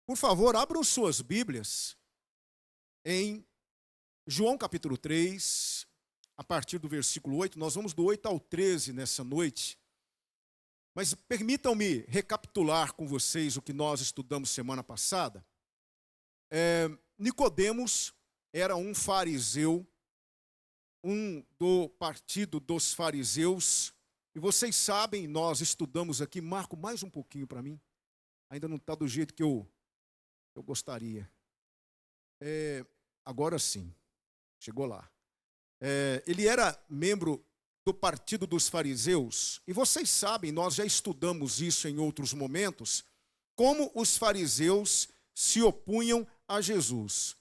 Por favor, abram suas Bíblias em João capítulo 3, a partir do versículo 8. Nós vamos do 8 ao 13 nessa noite. Mas permitam-me recapitular com vocês o que nós estudamos semana passada. Nicodemos era um fariseu, do partido dos fariseus. E vocês sabem, nós estudamos aqui, Marco, mais um pouquinho para mim. Ainda não está do jeito que eu gostaria. Agora sim, chegou lá. Ele era membro do partido dos fariseus. E vocês sabem, nós já estudamos isso em outros momentos, como os fariseus se opunham a Jesus.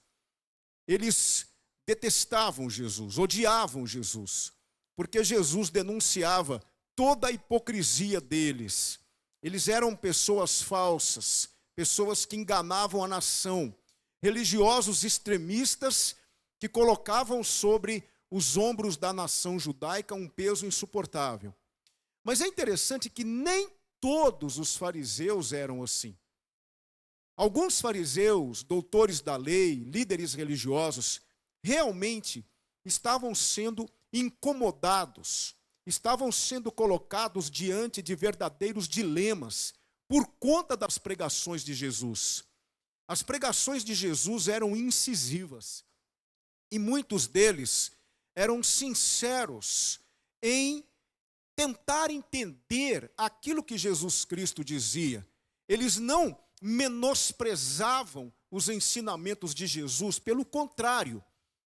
Eles detestavam Jesus, odiavam Jesus, porque Jesus denunciava toda a hipocrisia deles. Eles eram pessoas falsas, pessoas que enganavam a nação, religiosos extremistas que colocavam sobre os ombros da nação judaica um peso insuportável. Mas é interessante que nem todos os fariseus eram assim. Alguns fariseus, doutores da lei, líderes religiosos, realmente estavam sendo incomodados, estavam sendo colocados diante de verdadeiros dilemas por conta das pregações de Jesus. As pregações de Jesus eram incisivas e muitos deles eram sinceros em tentar entender aquilo que Jesus Cristo dizia. Eles não menosprezavam os ensinamentos de Jesus, pelo contrário,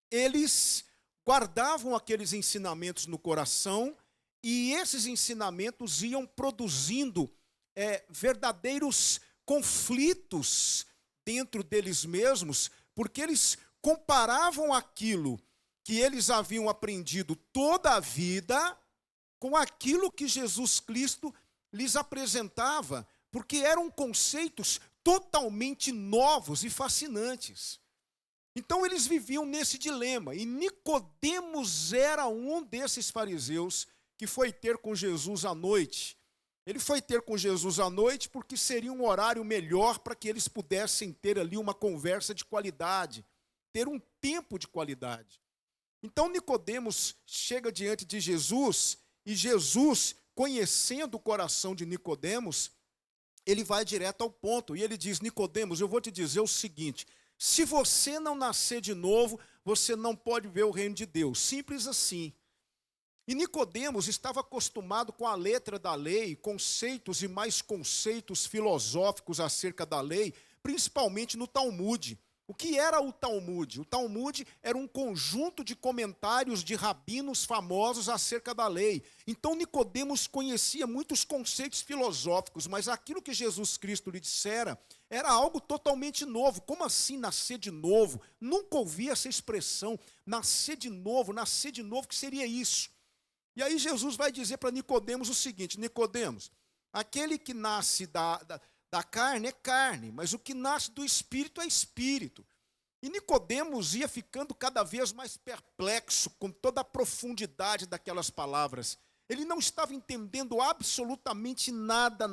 eles guardavam aqueles ensinamentos no coração e esses ensinamentos iam produzindo verdadeiros conflitos dentro deles mesmos, porque eles comparavam aquilo que eles haviam aprendido toda a vida com aquilo que Jesus Cristo lhes apresentava, porque eram conceitos totalmente novos e fascinantes. Então eles viviam nesse dilema, e Nicodemos era um desses fariseus que foi ter com Jesus à noite. Ele foi ter com Jesus à noite porque seria um horário melhor para que eles pudessem ter ali uma conversa de qualidade, ter um tempo de qualidade. Então Nicodemos chega diante de Jesus, e Jesus, conhecendo o coração de Nicodemos, ele vai direto ao ponto, e ele diz: Nicodemos, eu vou te dizer o seguinte, se você não nascer de novo, você não pode ver o reino de Deus, simples assim. E Nicodemos estava acostumado com a letra da lei, conceitos e mais conceitos filosóficos acerca da lei, principalmente no Talmude. O que era o Talmude? O Talmude era um conjunto de comentários de rabinos famosos acerca da lei. Então Nicodemos conhecia muitos conceitos filosóficos, mas aquilo que Jesus Cristo lhe dissera era algo totalmente novo. Como assim nascer de novo? Nunca ouvi essa expressão, nascer de novo, que seria isso? E aí Jesus vai dizer para Nicodemos o seguinte: Nicodemos, aquele que nasce da carne é carne, mas o que nasce do Espírito é Espírito. E Nicodemos ia ficando cada vez mais perplexo com toda a profundidade daquelas palavras. Ele não estava entendendo absolutamente nada.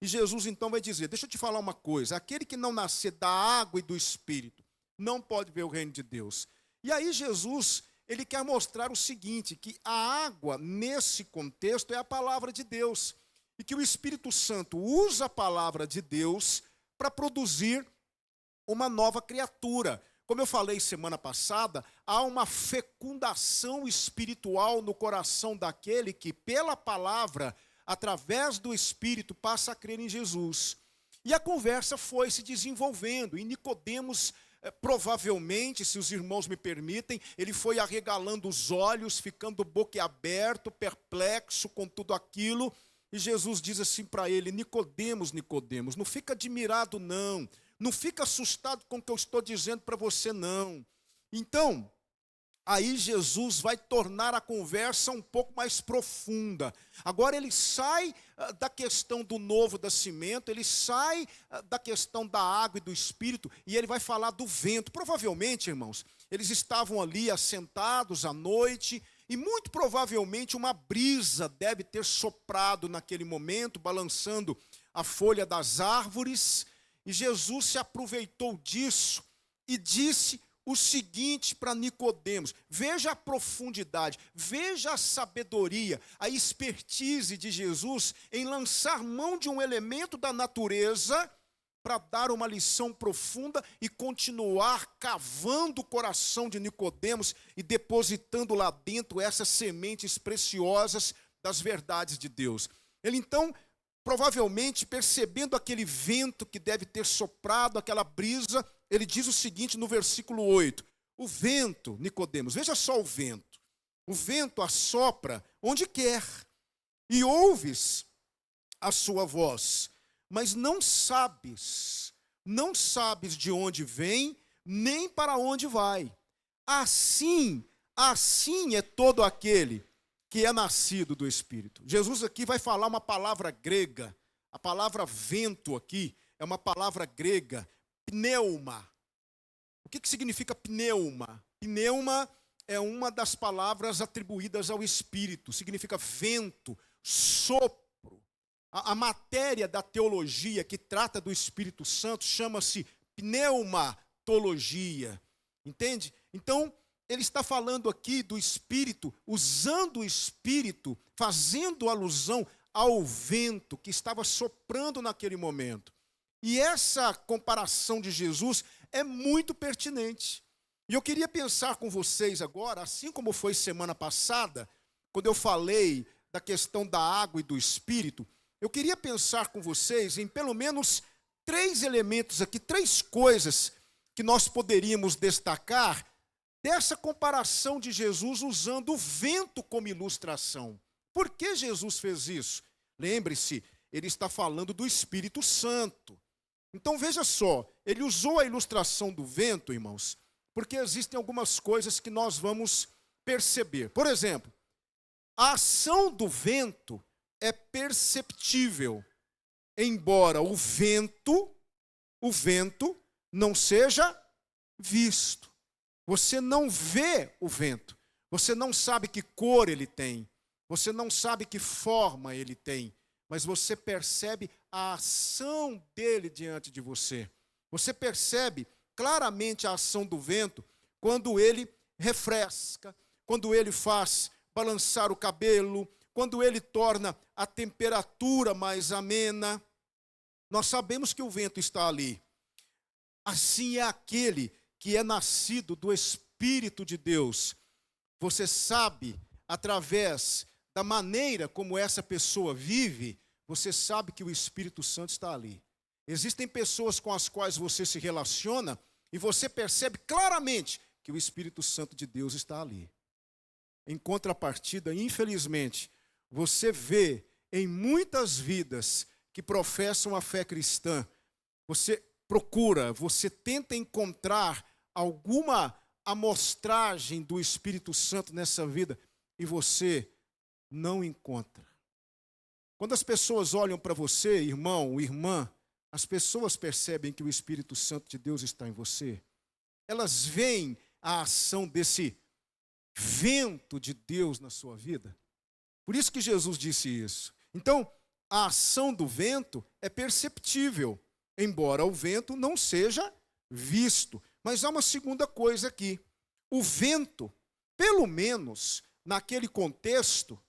E Jesus então vai dizer: deixa eu te falar uma coisa, aquele que não nascer da água e do Espírito não pode ver o reino de Deus. E aí Jesus, ele quer mostrar o seguinte, que a água, nesse contexto, é a palavra de Deus. E que o Espírito Santo usa a palavra de Deus para produzir uma nova criatura. Como eu falei semana passada, há uma fecundação espiritual no coração daquele que, pela palavra, através do Espírito, passa a crer em Jesus. E a conversa foi se desenvolvendo, e Nicodemos, provavelmente, se os irmãos me permitem, ele foi arregalando os olhos, ficando boquiaberto, perplexo com tudo aquilo. E Jesus diz assim para ele: Nicodemos, não fica admirado não fica assustado com o que eu estou dizendo para você não. Então, aí Jesus vai tornar a conversa um pouco mais profunda. Agora ele sai da questão do novo nascimento, ele sai da questão da água e do Espírito, e ele vai falar do vento. Provavelmente, irmãos, eles estavam ali assentados à noite, e muito provavelmente uma brisa deve ter soprado naquele momento, balançando a folha das árvores, E Jesus se aproveitou disso e disse o seguinte para Nicodemos: veja a profundidade, veja a sabedoria, a expertise de Jesus em lançar mão de um elemento da natureza para dar uma lição profunda e continuar cavando o coração de Nicodemos e depositando lá dentro essas sementes preciosas das verdades de Deus. Ele então, provavelmente percebendo aquele vento que deve ter soprado, aquela brisa, ele diz o seguinte no versículo 8: o vento, Nicodemos, veja só o vento assopra onde quer, e ouves a sua voz, mas não sabes de onde vem, nem para onde vai. Assim é todo aquele que é nascido do Espírito. Jesus aqui vai falar uma palavra grega. A palavra vento aqui é uma palavra grega, pneuma. O que significa pneuma? Pneuma é uma das palavras atribuídas ao Espírito. Significa vento, sopro. A matéria da teologia que trata do Espírito Santo chama-se pneumatologia. Entende? Então, ele está falando aqui do Espírito, usando o Espírito, fazendo alusão ao vento que estava soprando naquele momento. E essa comparação de Jesus é muito pertinente. E eu queria pensar com vocês agora, assim como foi semana passada, quando eu falei da questão da água e do Espírito, eu queria pensar com vocês em pelo menos 3 elementos aqui, 3 coisas que nós poderíamos destacar dessa comparação de Jesus usando o vento como ilustração. Por que Jesus fez isso? Lembre-se, ele está falando do Espírito Santo. Então veja só, ele usou a ilustração do vento, irmãos, porque existem algumas coisas que nós vamos perceber. Por exemplo, a ação do vento é perceptível, embora o vento não seja visto. Você não vê o vento, você não sabe que cor ele tem, você não sabe que forma ele tem, mas você percebe a ação dele diante de você. Você percebe claramente a ação do vento quando ele refresca, quando ele faz balançar o cabelo, quando ele torna a temperatura mais amena. Nós sabemos que o vento está ali. Assim é aquele que é nascido do Espírito de Deus. Você sabe, através da maneira como essa pessoa vive, você sabe que o Espírito Santo está ali. Existem pessoas com as quais você se relaciona e você percebe claramente que o Espírito Santo de Deus está ali. Em contrapartida, infelizmente, você vê em muitas vidas que professam a fé cristã, você procura, você tenta encontrar alguma amostragem do Espírito Santo nessa vida e você não encontra. Quando as pessoas olham para você, irmão, irmã, as pessoas percebem que o Espírito Santo de Deus está em você. Elas veem a ação desse vento de Deus na sua vida. Por isso que Jesus disse isso. Então, a ação do vento é perceptível, embora o vento não seja visto. Mas há uma segunda coisa aqui. O vento, pelo menos naquele contexto,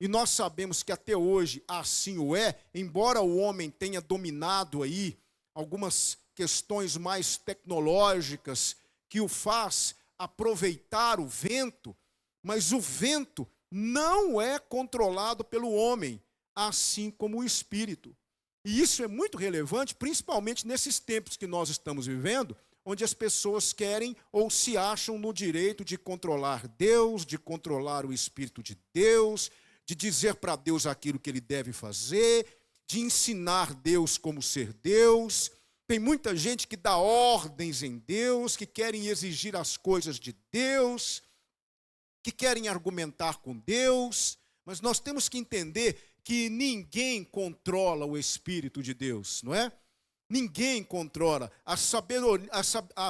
e nós sabemos que até hoje assim o é, embora o homem tenha dominado aí algumas questões mais tecnológicas que o faz aproveitar o vento, mas o vento não é controlado pelo homem, assim como o espírito. E isso é muito relevante, principalmente nesses tempos que nós estamos vivendo, onde as pessoas querem ou se acham no direito de controlar Deus, de controlar o Espírito de Deus, de dizer para Deus aquilo que ele deve fazer, de ensinar Deus como ser Deus. Tem muita gente que dá ordens em Deus, que querem exigir as coisas de Deus, que querem argumentar com Deus, mas nós temos que entender que ninguém controla o Espírito de Deus, não é? Ninguém controla. A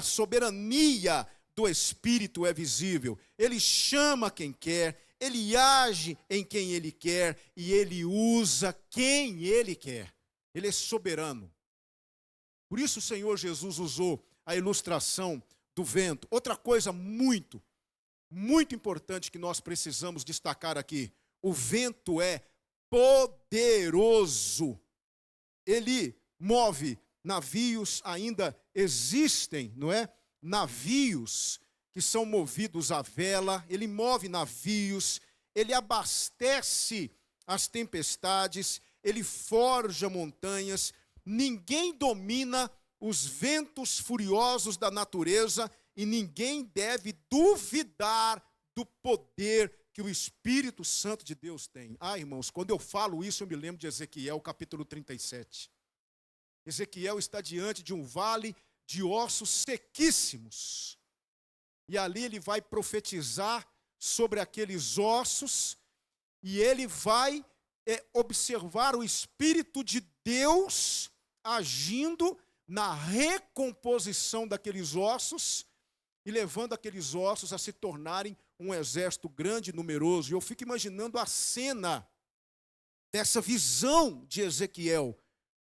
soberania do Espírito é visível. Ele chama quem quer, ele age em quem ele quer e ele usa quem ele quer. Ele é soberano. Por isso o Senhor Jesus usou a ilustração do vento. Outra coisa muito importante que nós precisamos destacar aqui: o vento é poderoso. Ele move navios, ainda existem, não é? Navios que são movidos à vela, ele move navios, ele abastece as tempestades, ele forja montanhas. Ninguém domina os ventos furiosos da natureza e ninguém deve duvidar do poder que o Espírito Santo de Deus tem. Irmãos, quando eu falo isso, eu me lembro de Ezequiel, capítulo 37. Ezequiel está diante de um vale de ossos sequíssimos. E ali ele vai profetizar sobre aqueles ossos e ele vai observar o Espírito de Deus agindo na recomposição daqueles ossos e levando aqueles ossos a se tornarem um exército grande e numeroso. E eu fico imaginando a cena dessa visão de Ezequiel,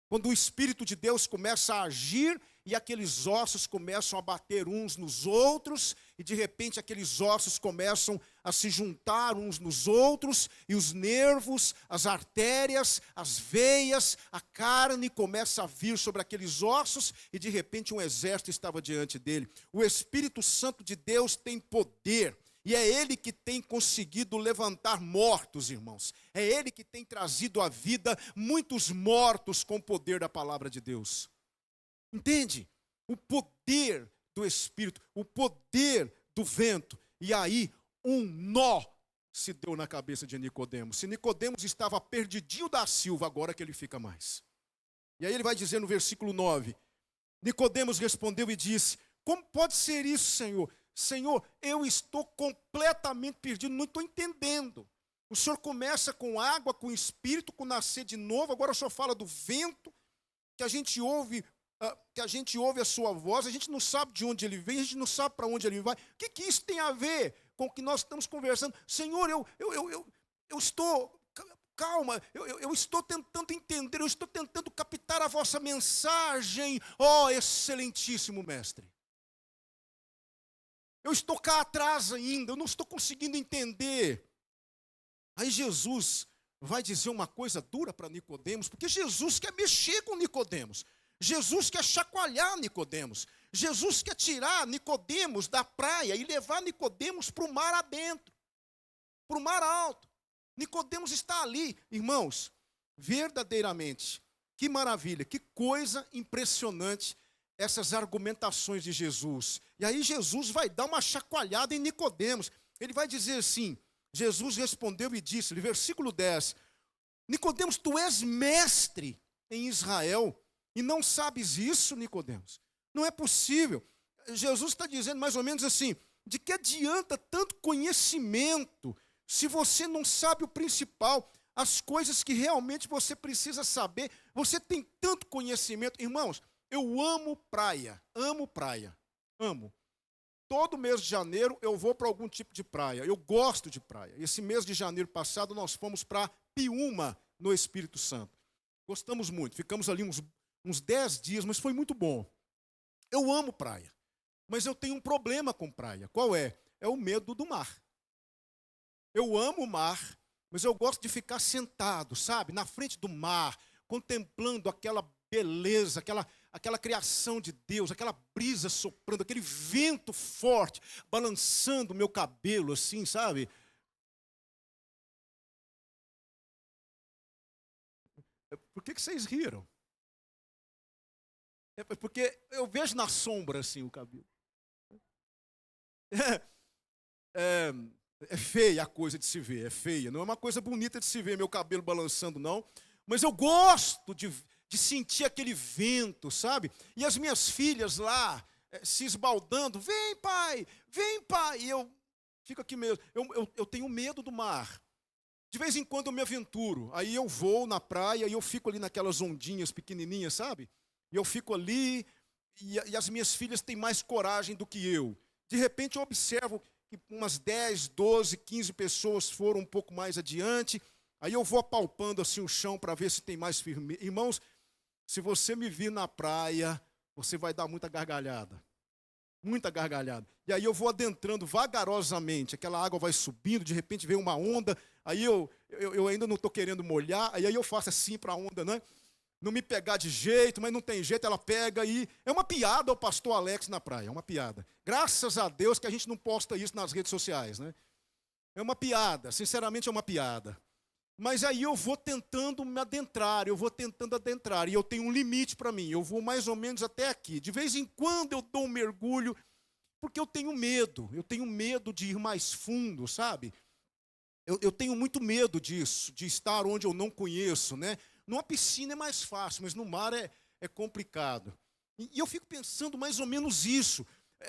quando o Espírito de Deus começa a agir e aqueles ossos começam a bater uns nos outros, e de repente aqueles ossos começam a se juntar uns nos outros, e os nervos, as artérias, as veias, a carne começa a vir sobre aqueles ossos, e de repente um exército estava diante dele. O Espírito Santo de Deus tem poder, e é Ele que tem conseguido levantar mortos, irmãos. É Ele que tem trazido à vida muitos mortos com o poder da palavra de Deus. Entende? O poder do Espírito, o poder do vento. E aí, um nó se deu na cabeça de Nicodemos. Se Nicodemos estava perdidinho da Silva, agora que ele fica mais. E aí ele vai dizer no versículo 9, Nicodemos respondeu e disse: como pode ser isso, Senhor? Senhor, eu estou completamente perdido, não estou entendendo. O Senhor começa com água, com Espírito, com nascer de novo, agora o Senhor fala do vento, que a gente ouve a sua voz, a gente não sabe de onde ele vem, a gente não sabe para onde ele vai. O que isso tem a ver com o que nós estamos conversando? Senhor, eu estou, calma, eu estou tentando entender, eu estou tentando captar a vossa mensagem, excelentíssimo mestre. Eu estou cá atrás ainda, eu não estou conseguindo entender. Aí Jesus vai dizer uma coisa dura para Nicodemos, porque Jesus quer mexer com Nicodemos. Jesus quer chacoalhar Nicodemos. Jesus quer tirar Nicodemos da praia e levar Nicodemos para o mar adentro, para o mar alto. Nicodemos está ali, irmãos, verdadeiramente, que maravilha, que coisa impressionante essas argumentações de Jesus. E aí Jesus vai dar uma chacoalhada em Nicodemos. Ele vai dizer assim, Jesus respondeu e disse-lhe, versículo 10, Nicodemos, tu és mestre em Israel, e não sabes isso, Nicodemos? Não é possível. Jesus está dizendo mais ou menos assim, de que adianta tanto conhecimento se você não sabe o principal, as coisas que realmente você precisa saber? Você tem tanto conhecimento. Irmãos, eu amo praia, amo. Todo mês de janeiro eu vou para algum tipo de praia, eu gosto de praia. Esse mês de janeiro passado nós fomos para Piúma, no Espírito Santo. Gostamos muito, ficamos ali uns 10 dias, mas foi muito bom. Eu amo praia, mas eu tenho um problema com praia. Qual é? É o medo do mar. Eu amo o mar, mas eu gosto de ficar sentado, sabe, na frente do mar, contemplando aquela beleza, aquela criação de Deus, aquela brisa soprando, aquele vento forte, balançando o meu cabelo assim, sabe? Por que vocês riram? É porque eu vejo na sombra assim o cabelo. É feia a coisa de se ver, é feia. Não é uma coisa bonita de se ver meu cabelo balançando, não. Mas eu gosto de sentir aquele vento, sabe? E as minhas filhas lá, se esbaldando, vem pai, e eu fico aqui mesmo. Eu tenho medo do mar. De vez em quando eu me aventuro, aí eu vou na praia e eu fico ali naquelas ondinhas pequenininhas, sabe? E eu fico ali e as minhas filhas têm mais coragem do que eu. De repente eu observo que umas 10, 12, 15 pessoas foram um pouco mais adiante, aí eu vou apalpando assim o chão para ver se tem mais firmeza. Irmãos, se você me vir na praia, você vai dar muita gargalhada. Muita gargalhada. E aí eu vou adentrando vagarosamente, aquela água vai subindo, de repente vem uma onda, aí eu ainda não estou querendo molhar, aí eu faço assim para a onda, né? Não me pegar de jeito, mas não tem jeito, ela pega e... É uma piada o pastor Alex na praia, é uma piada. Graças a Deus que a gente não posta isso nas redes sociais, né? É uma piada, sinceramente é uma piada. Mas aí eu vou tentando me adentrar, e eu tenho um limite para mim, eu vou mais ou menos até aqui. De vez em quando eu dou um mergulho, porque eu tenho medo de ir mais fundo, sabe? Eu tenho muito medo disso, de estar onde eu não conheço, né? Numa piscina é mais fácil, mas no mar é complicado. E eu fico pensando mais ou menos isso.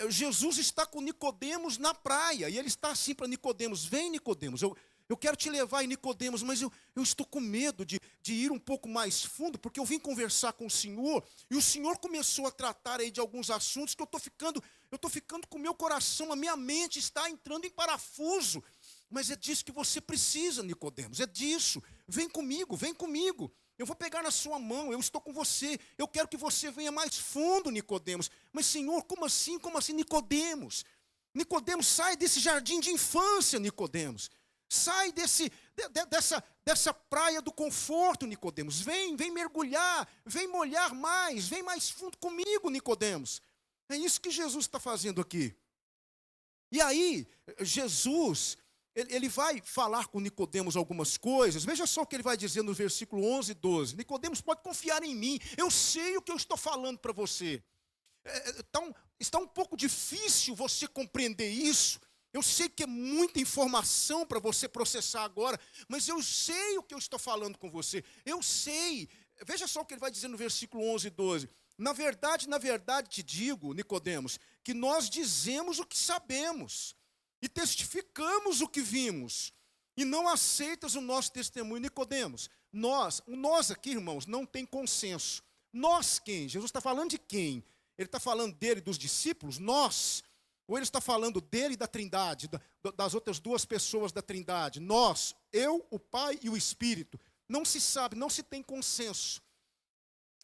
Jesus está com Nicodemos na praia, e ele está assim para Nicodemos: vem, Nicodemos, eu quero te levar em Nicodemos, mas eu estou com medo de ir um pouco mais fundo, porque eu vim conversar com o Senhor, e o Senhor começou a tratar aí de alguns assuntos que eu estou ficando com o meu coração, a minha mente está entrando em parafuso. Mas é disso que você precisa, Nicodemos, é disso. Vem comigo, vem comigo. Eu vou pegar na sua mão, eu estou com você. Eu quero que você venha mais fundo, Nicodemos. Mas, Senhor, como assim? Como assim, Nicodemos? Nicodemos, sai desse jardim de infância, Nicodemos. Sai dessa praia do conforto, Nicodemos. Vem mergulhar, vem molhar mais, vem mais fundo comigo, Nicodemos. É isso que Jesus está fazendo aqui. E aí, Jesus, ele vai falar com Nicodemos algumas coisas. Veja só o que ele vai dizer no versículo 11 e 12. Nicodemos, pode confiar em mim. Eu sei o que eu estou falando para você. Está um pouco difícil você compreender isso. Eu sei que é muita informação para você processar agora, mas eu sei o que eu estou falando com você. Eu sei. Veja só o que ele vai dizer no versículo 11 e 12. Na verdade te digo, Nicodemos, que nós dizemos o que sabemos e testificamos o que vimos, e não aceitas o nosso testemunho. Nicodemos, o nós aqui, irmãos, não tem consenso. Nós quem? Jesus está falando de quem? Ele está falando dele e dos discípulos, nós? Ou ele está falando dele e da Trindade, das outras duas pessoas da Trindade? Nós, eu, o Pai e o Espírito. Não se sabe, não se tem consenso.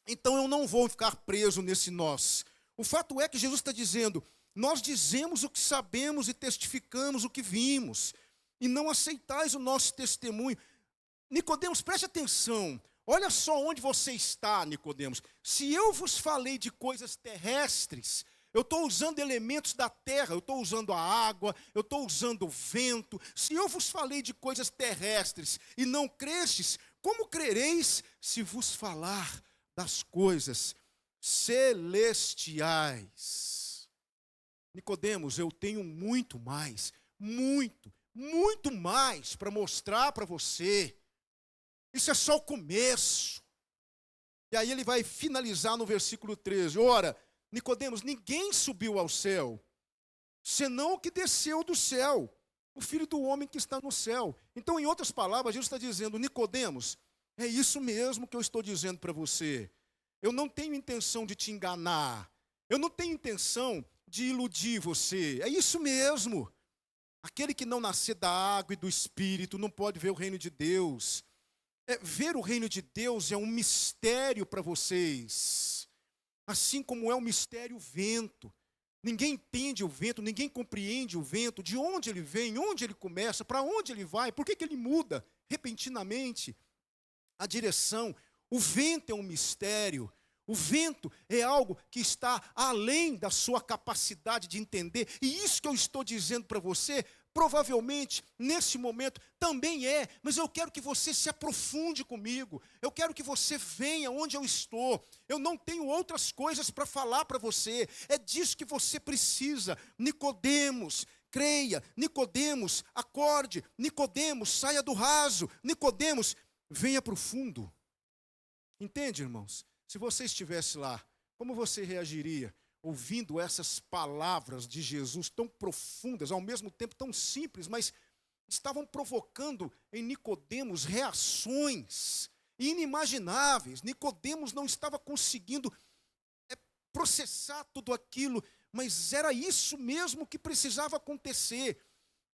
Então eu não vou ficar preso nesse nós. O fato é que Jesus está dizendo: nós dizemos o que sabemos e testificamos o que vimos, e não aceitais o nosso testemunho. Nicodemos, preste atenção. Olha só onde você está, Nicodemos. Se eu vos falei de coisas terrestres, eu estou usando elementos da terra, eu estou usando a água, eu estou usando o vento. Se eu vos falei de coisas terrestres e não crestes, como crereis se vos falar das coisas celestiais? Nicodemos, eu tenho muito mais para mostrar para você. Isso é só o começo. E aí ele vai finalizar no versículo 13. Ora, Nicodemos, ninguém subiu ao céu, senão o que desceu do céu, o Filho do homem que está no céu. Então, em outras palavras, Jesus está dizendo: Nicodemos, é isso mesmo que eu estou dizendo para você. Eu não tenho intenção de te enganar. Eu não tenho intenção de iludir você. É isso mesmo. Aquele que não nascer da água e do Espírito não pode ver o reino de Deus. Ver o reino de Deus é um mistério para vocês. Assim como é um mistério o vento. Ninguém entende o vento, ninguém compreende o vento, de onde ele vem, onde ele começa, para onde ele vai, por que ele muda repentinamente a direção. O vento é um mistério. O vento é algo que está além da sua capacidade de entender. E isso que eu estou dizendo para você, provavelmente, nesse momento, também é. Mas eu quero que você se aprofunde comigo. Eu quero que você venha onde eu estou. Eu não tenho outras coisas para falar para você. É disso que você precisa. Nicodemos, creia. Nicodemos, acorde. Nicodemos, saia do raso. Nicodemos, venha para o fundo. Entende, irmãos? Se você estivesse lá, como você reagiria ouvindo essas palavras de Jesus tão profundas, ao mesmo tempo tão simples, mas estavam provocando em Nicodemos reações inimagináveis. Nicodemos não estava conseguindo processar tudo aquilo, mas era isso mesmo que precisava acontecer.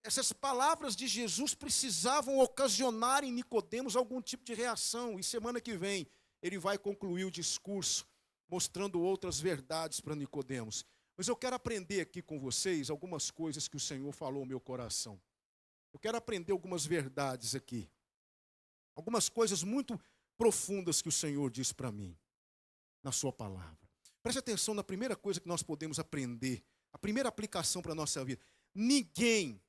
Essas palavras de Jesus precisavam ocasionar em Nicodemos algum tipo de reação. E semana que vem ele vai concluir o discurso mostrando outras verdades para Nicodemos. Mas eu quero aprender aqui com vocês algumas coisas que o Senhor falou ao meu coração. Eu quero aprender algumas verdades aqui. Algumas coisas muito profundas que o Senhor disse para mim, na sua palavra. Preste atenção na primeira coisa que nós podemos aprender, a primeira aplicação para a nossa vida. Ninguém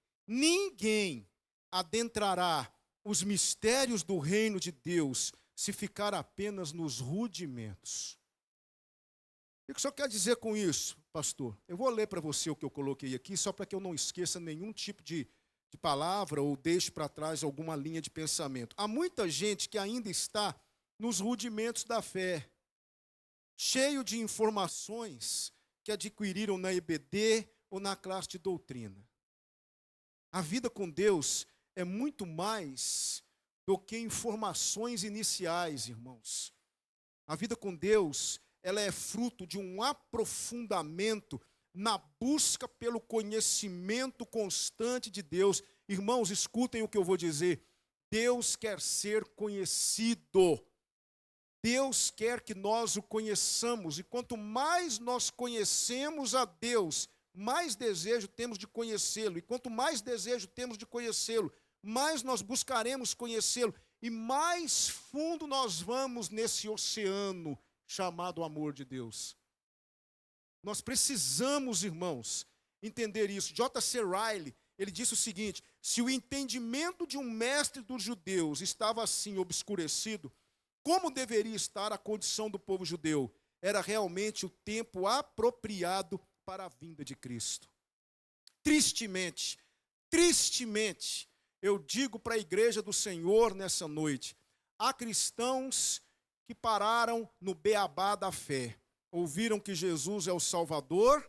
adentrará os mistérios do reino de Deus se ficar apenas nos rudimentos. O que o senhor quer dizer com isso, pastor? Eu vou ler para você o que eu coloquei aqui, só para que eu não esqueça nenhum tipo de palavra ou deixe para trás alguma linha de pensamento. Há muita gente que ainda está nos rudimentos da fé, cheio de informações que adquiriram na EBD ou na classe de doutrina. A vida com Deus é muito mais do que informações iniciais, irmãos. A vida com Deus, ela é fruto de um aprofundamento na busca pelo conhecimento constante de Deus. Irmãos, escutem o que eu vou dizer. Deus quer ser conhecido. Deus quer que nós o conheçamos. E quanto mais nós conhecemos a Deus, mais desejo temos de conhecê-lo. E quanto mais desejo temos de conhecê-lo, mais nós buscaremos conhecê-lo. E mais fundo nós vamos nesse oceano chamado amor de Deus. Nós precisamos, irmãos, entender isso. J.C. Ryle, ele disse o seguinte: se o entendimento de um mestre dos judeus estava assim obscurecido, como deveria estar a condição do povo judeu? Era realmente o tempo apropriado para a vinda de Cristo. Tristemente, eu digo para a igreja do Senhor nessa noite, há cristãos que pararam no beabá da fé. Ouviram que Jesus é o Salvador,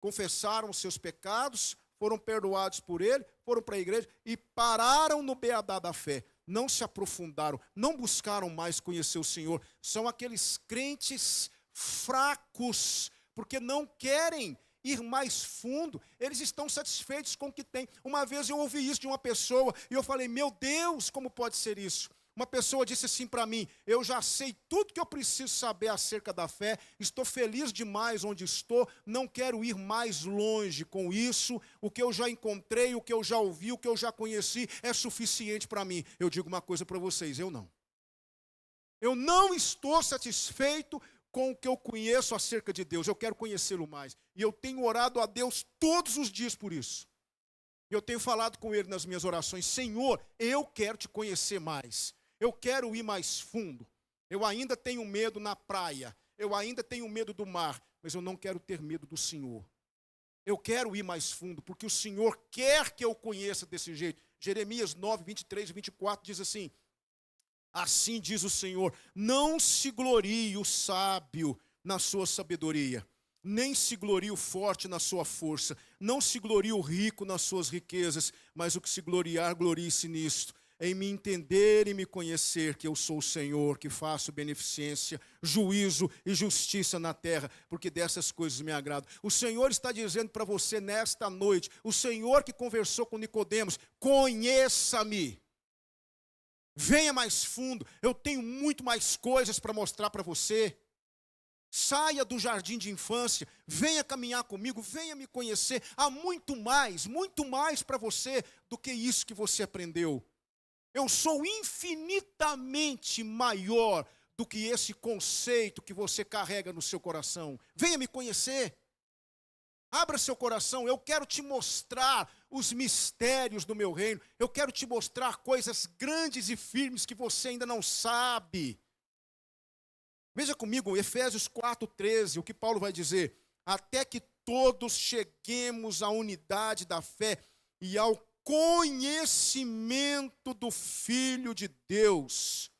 confessaram os seus pecados, foram perdoados por Ele, foram para a igreja e pararam no beabá da fé. Não se aprofundaram, não buscaram mais conhecer o Senhor. São aqueles crentes fracos, porque não querem ir mais fundo. Eles estão satisfeitos com o que têm. Uma vez eu ouvi isso de uma pessoa e eu falei, meu Deus, como pode ser isso? Uma pessoa disse assim para mim, eu já sei tudo que eu preciso saber acerca da fé, estou feliz demais onde estou, não quero ir mais longe com isso, o que eu já encontrei, o que eu já ouvi, o que eu já conheci é suficiente para mim. Eu digo uma coisa para vocês, eu não. Eu não estou satisfeito com o que eu conheço acerca de Deus, eu quero conhecê-lo mais. E eu tenho orado a Deus todos os dias por isso. Eu tenho falado com Ele nas minhas orações, Senhor, eu quero te conhecer mais. Eu quero ir mais fundo. Eu ainda tenho medo na praia. Eu ainda tenho medo do mar. Mas eu não quero ter medo do Senhor. Eu quero ir mais fundo, porque o Senhor quer que eu conheça desse jeito. Jeremias 9, 23 e 24 diz assim, assim diz o Senhor, não se glorie o sábio na sua sabedoria, nem se glorie o forte na sua força, não se glorie o rico nas suas riquezas, mas o que se gloriar, glorie-se nisto, em me entender e me conhecer que eu sou o Senhor, que faço beneficência, juízo e justiça na terra, porque dessas coisas me agrado. O Senhor está dizendo para você nesta noite, o Senhor que conversou com Nicodemos, conheça-me. Venha mais fundo, eu tenho muito mais coisas para mostrar para você. Saia do jardim de infância, venha caminhar comigo, venha me conhecer. Há muito mais para você do que isso que você aprendeu. Eu sou infinitamente maior do que esse conceito que você carrega no seu coração. Venha me conhecer. Abra seu coração, eu quero te mostrar os mistérios do meu reino. Eu quero te mostrar coisas grandes e firmes que você ainda não sabe. Veja comigo, Efésios 4:13, o que Paulo vai dizer. Até que todos cheguemos à unidade da fé e ao conhecimento do Filho de Deus,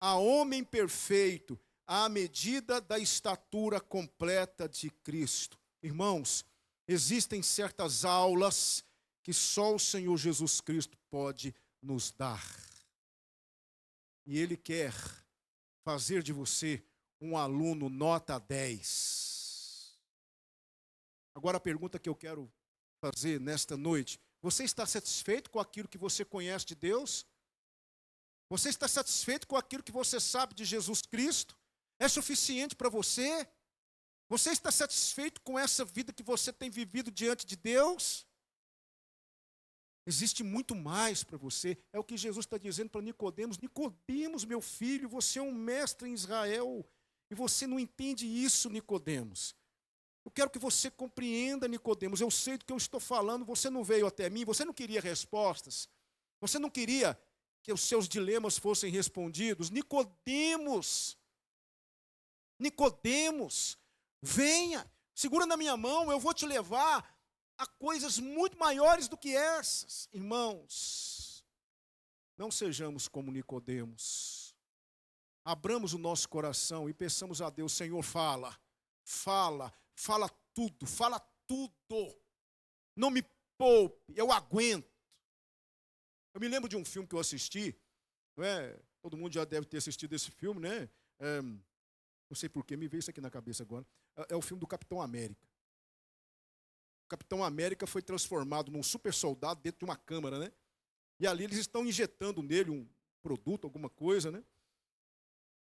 a homem perfeito, à medida da estatura completa de Cristo. Irmãos, existem certas aulas que só o Senhor Jesus Cristo pode nos dar. E Ele quer fazer de você um aluno nota 10. Agora a pergunta que eu quero fazer nesta noite, você está satisfeito com aquilo que você conhece de Deus? Você está satisfeito com aquilo que você sabe de Jesus Cristo? É suficiente para você? Você está satisfeito com essa vida que você tem vivido diante de Deus? Existe muito mais para você. É o que Jesus está dizendo para Nicodemos. Nicodemos, meu filho, você é um mestre em Israel. E você não entende isso, Nicodemos. Eu quero que você compreenda, Nicodemos. Eu sei do que eu estou falando. Você não veio até mim. Você não queria respostas. Você não queria que os seus dilemas fossem respondidos. Nicodemos. Nicodemos. Venha. Segura na minha mão. Eu vou te levar a coisas muito maiores do que essas. Irmãos, não sejamos como Nicodemos. Abramos o nosso coração e peçamos a Deus, Senhor, fala tudo. Não me poupe, eu aguento. Eu me lembro de um filme que eu assisti, não é? Todo mundo já deve ter assistido esse filme, né? Não sei porquê, me veio isso aqui na cabeça agora. É o filme do Capitão América. O Capitão América foi transformado num super soldado dentro de uma câmara, né? E ali eles estão injetando nele um produto, alguma coisa, né?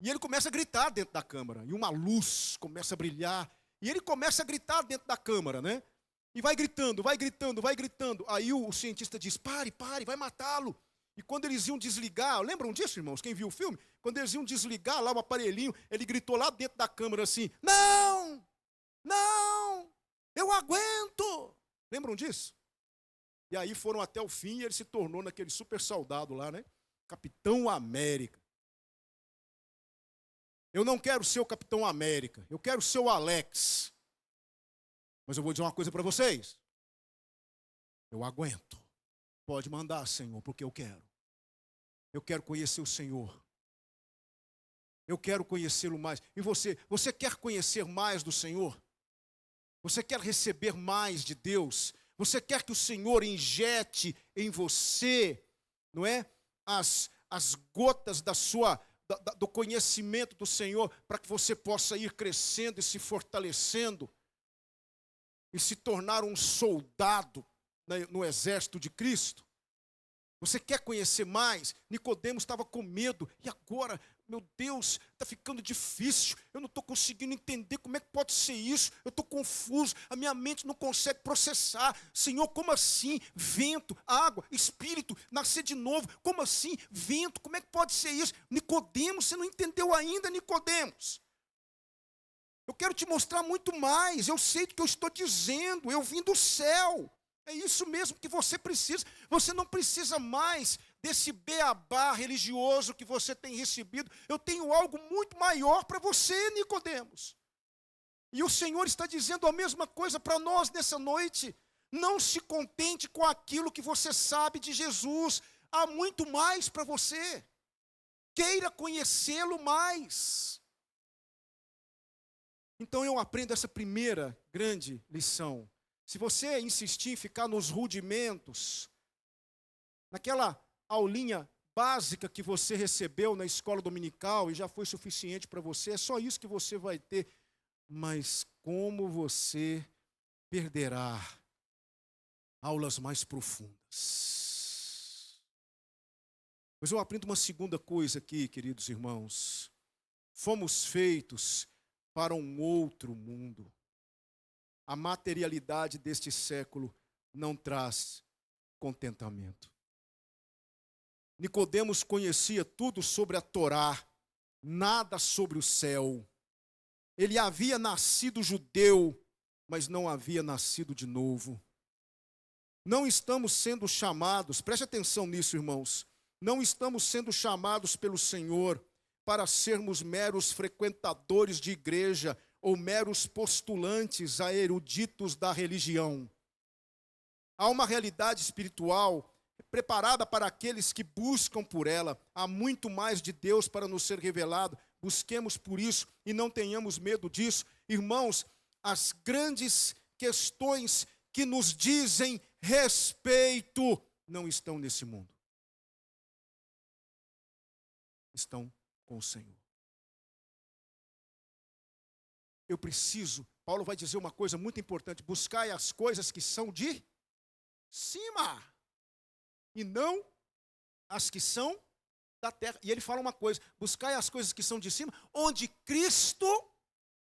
E ele começa a gritar dentro da câmara. E uma luz começa a brilhar. E ele começa a gritar dentro da câmara, né? E vai gritando. Aí o cientista diz, pare, vai matá-lo. E quando eles iam desligar, lembram disso, irmãos? Quem viu o filme? Quando eles iam desligar lá o aparelhinho, ele gritou lá dentro da câmara assim, não, eu aguento. Lembram disso? E aí foram até o fim e ele se tornou naquele super soldado lá, né? Capitão América. Eu não quero ser o Capitão América, eu quero ser o Alex. Mas eu vou dizer uma coisa para vocês. Eu aguento. Pode mandar, Senhor, porque eu quero. Eu quero conhecer o Senhor. Eu quero conhecê-lo mais. E você quer conhecer mais do Senhor? Você quer receber mais de Deus? Você quer que o Senhor injete em você, não é? As gotas do conhecimento do Senhor, para que você possa ir crescendo e se fortalecendo e se tornar um soldado no exército de Cristo? Você quer conhecer mais? Nicodemos estava com medo. E agora, meu Deus, está ficando difícil. Eu não estou conseguindo entender como é que pode ser isso. Eu estou confuso. A minha mente não consegue processar. Senhor, como assim? Vento, água, espírito, nascer de novo. Como assim? Vento, como é que pode ser isso? Nicodemos, você não entendeu ainda, Nicodemos. Eu quero te mostrar muito mais. Eu sei do que eu estou dizendo. Eu vim do céu. É isso mesmo que você precisa. Você não precisa mais desse beabá religioso que você tem recebido. Eu tenho algo muito maior para você, Nicodemos. E o Senhor está dizendo a mesma coisa para nós nessa noite. Não se contente com aquilo que você sabe de Jesus. Há muito mais para você. Queira conhecê-lo mais. Então eu aprendo essa primeira grande lição. Se você insistir em ficar nos rudimentos, naquela aulinha básica que você recebeu na escola dominical e já foi suficiente para você, é só isso que você vai ter. Mas como você perderá aulas mais profundas? Mas eu aprendo uma segunda coisa aqui, queridos irmãos. Fomos feitos para um outro mundo. A materialidade deste século não traz contentamento. Nicodemos conhecia tudo sobre a Torá, nada sobre o céu. Ele havia nascido judeu, mas não havia nascido de novo. Não estamos sendo chamados, preste atenção nisso, irmãos, não estamos sendo chamados pelo Senhor para sermos meros frequentadores de igreja, ou meros postulantes a eruditos da religião. Há uma realidade espiritual preparada para aqueles que buscam por ela. Há muito mais de Deus para nos ser revelado. Busquemos por isso e não tenhamos medo disso. Irmãos, as grandes questões que nos dizem respeito não estão nesse mundo. Estão com o Senhor. Eu preciso, Paulo vai dizer uma coisa muito importante, buscai as coisas que são de cima, e não as que são da terra. E ele fala uma coisa: buscai as coisas que são de cima, onde Cristo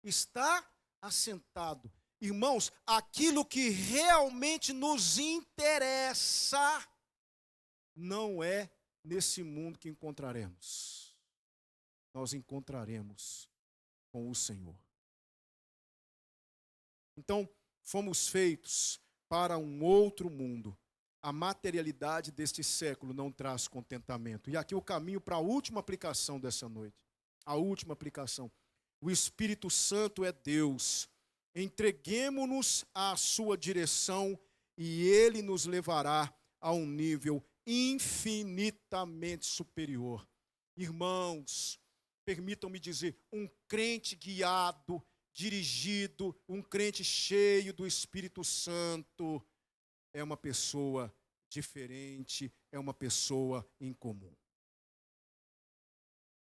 está assentado. Irmãos, aquilo que realmente nos interessa não é nesse mundo que encontraremos. Nós encontraremos com o Senhor. Então, fomos feitos para um outro mundo. A materialidade deste século não traz contentamento. E aqui o caminho para a última aplicação dessa noite. A última aplicação. O Espírito Santo é Deus. Entreguemo-nos à sua direção e ele nos levará a um nível infinitamente superior. Irmãos, permitam-me dizer, um crente guiado, dirigido, um crente cheio do Espírito Santo, é uma pessoa diferente, é uma pessoa incomum.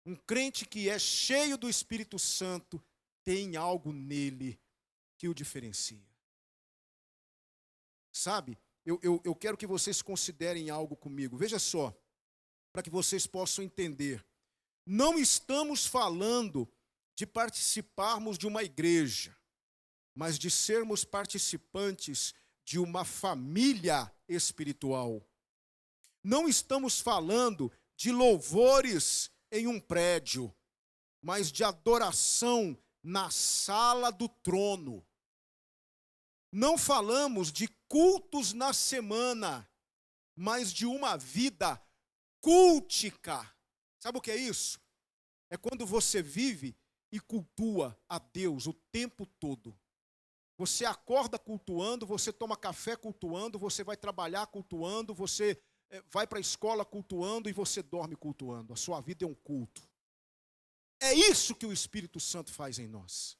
Um crente que é cheio do Espírito Santo tem algo nele que o diferencia. Sabe, eu quero que vocês considerem algo comigo. Veja só, para que vocês possam entender. Não estamos falando de participarmos de uma igreja, mas de sermos participantes de uma família espiritual. Não estamos falando de louvores em um prédio, mas de adoração na sala do trono. Não falamos de cultos na semana, mas de uma vida cultica. Sabe o que é isso? É quando você vive e cultua a Deus o tempo todo. Você acorda cultuando, você toma café cultuando, você vai trabalhar cultuando, você vai para a escola cultuando e você dorme cultuando. A sua vida é um culto. É isso que o Espírito Santo faz em nós.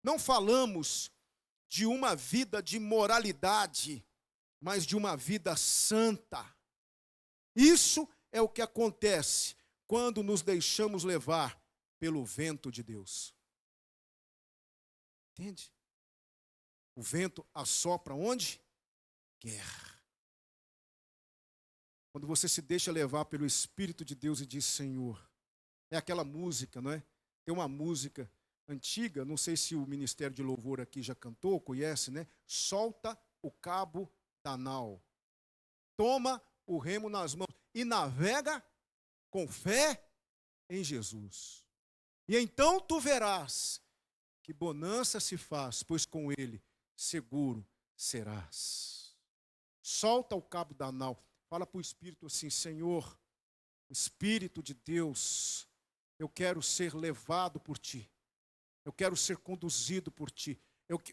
Não falamos de uma vida de moralidade, mas de uma vida santa. Isso é o que acontece quando nos deixamos levar pelo vento de Deus. Entende? O vento assopra onde quer. Quando você se deixa levar pelo Espírito de Deus e diz, Senhor, é aquela música, não é? Tem uma música antiga, não sei se o Ministério de Louvor aqui já cantou, conhece, né? Solta o cabo da nau, toma o remo nas mãos e navega com fé em Jesus. E então tu verás que bonança se faz, pois com ele seguro serás. Solta o cabo da nau. Fala para o Espírito assim, Senhor, Espírito de Deus, eu quero ser levado por Ti. Eu quero ser conduzido por Ti.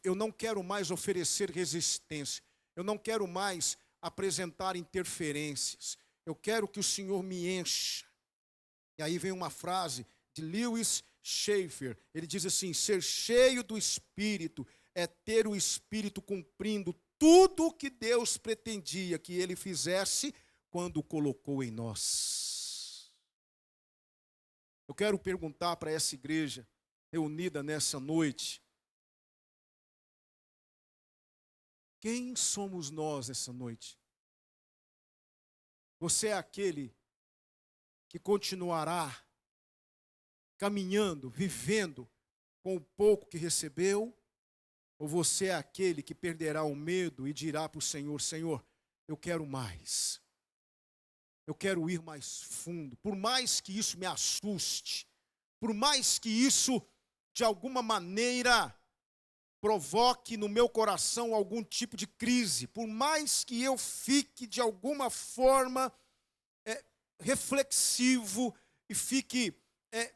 Eu não quero mais oferecer resistência. Eu não quero mais apresentar interferências. Eu quero que o Senhor me encha. E aí vem uma frase de Lewis Schaeffer. Ele diz assim, ser cheio do Espírito é ter o Espírito cumprindo tudo o que Deus pretendia que Ele fizesse quando o colocou em nós. Eu quero perguntar para essa igreja reunida nessa noite, quem somos nós essa noite? Você é aquele que continuará caminhando, vivendo com o pouco que recebeu? Ou você é aquele que perderá o medo e dirá para o Senhor, Senhor, eu quero mais. Eu quero ir mais fundo. Por mais que isso me assuste, por mais que isso, de alguma maneira, provoque no meu coração algum tipo de crise, por mais que eu fique, de alguma forma, reflexivo e fique,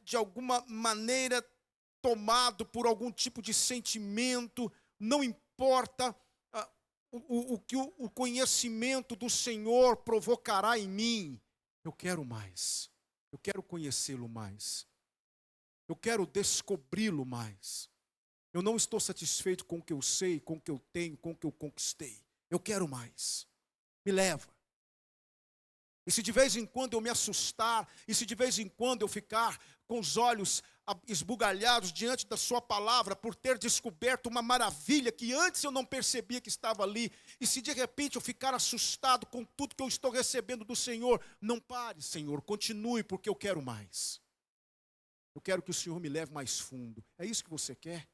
de alguma maneira, tomado por algum tipo de sentimento, não importa o que o conhecimento do Senhor provocará em mim. Eu quero mais, eu quero conhecê-lo mais, eu quero descobri-lo mais. Eu não estou satisfeito com o que eu sei, com o que eu tenho, com o que eu conquistei. Eu quero mais, me leva. E se de vez em quando eu me assustar, e se de vez em quando eu ficar com os olhos esbugalhados diante da sua palavra por ter descoberto uma maravilha que antes eu não percebia que estava ali. E se de repente eu ficar assustado com tudo que eu estou recebendo do Senhor, não pare, Senhor, continue, porque eu quero mais. Eu quero que o Senhor me leve mais fundo. É isso que você quer?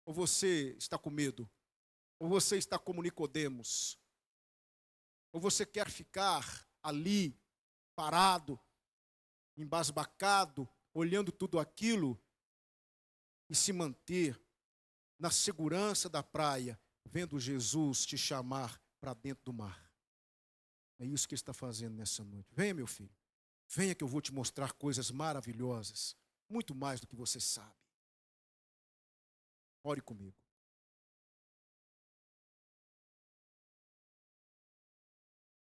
Ou você está com medo? Ou você está como Nicodemos? Ou você quer ficar ali, parado, embasbacado, olhando tudo aquilo e se manter na segurança da praia, vendo Jesus te chamar para dentro do mar? É isso que ele está fazendo nessa noite. Venha, meu filho. Venha que eu vou te mostrar coisas maravilhosas, muito mais do que você sabe. Ore comigo.